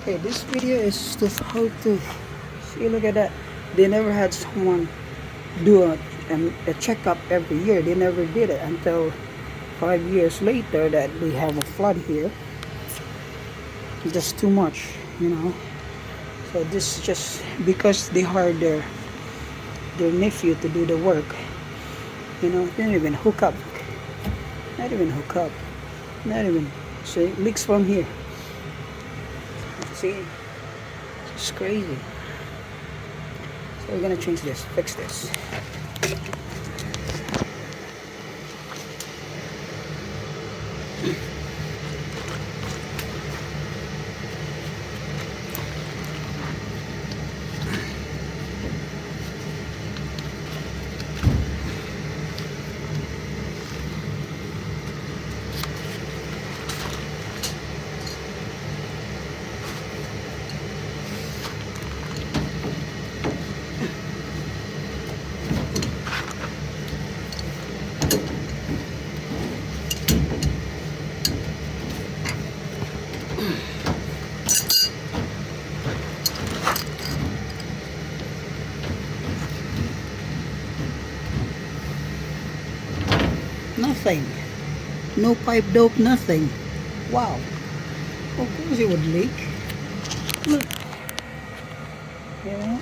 Okay, this video is to how to see. Look at that. They never had someone do a checkup every year. They never did it until 5 years later that we have a flood here. Just too much, you know. So this is just because they hired their nephew to do the work. You know, they didn't even hook up. Not even hook up. Not even. So it leaks from here. See, it's crazy. So we're gonna change this, fix this. Nothing. No pipe dope, nothing. Wow. Of course it would leak. Look. You know?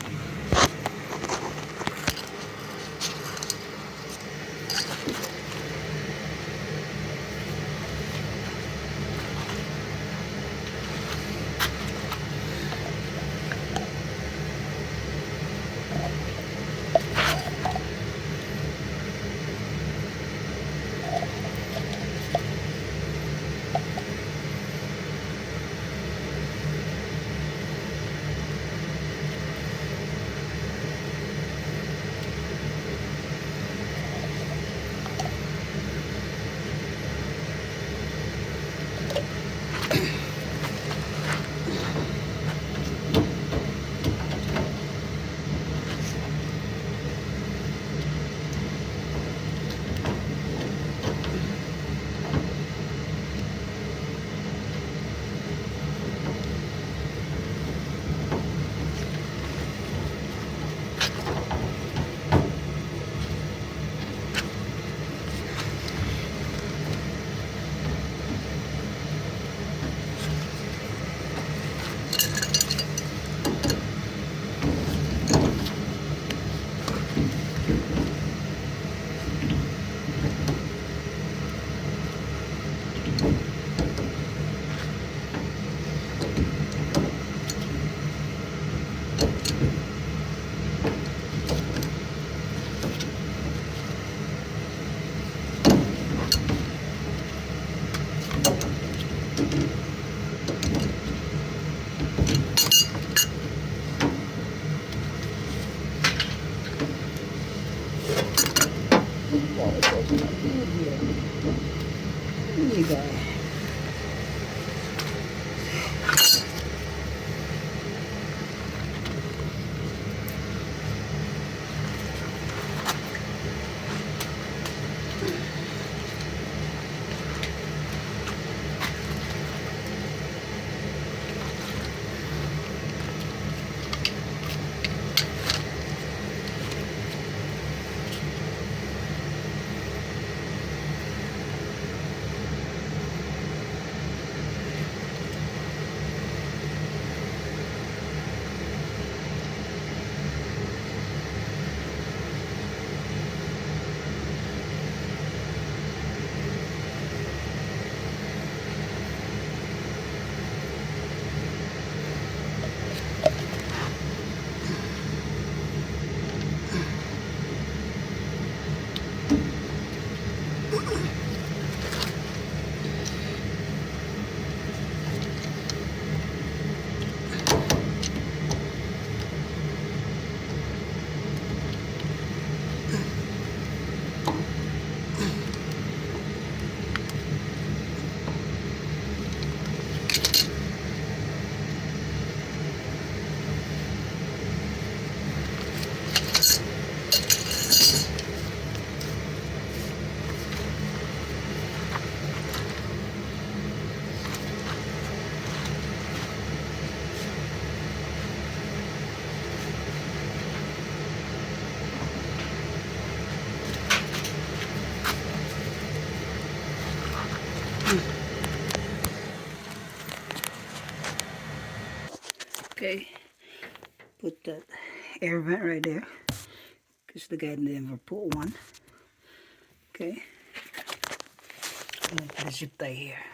Okay, put that air vent right there because the guy never put one. Okay, and then put a zip tie here.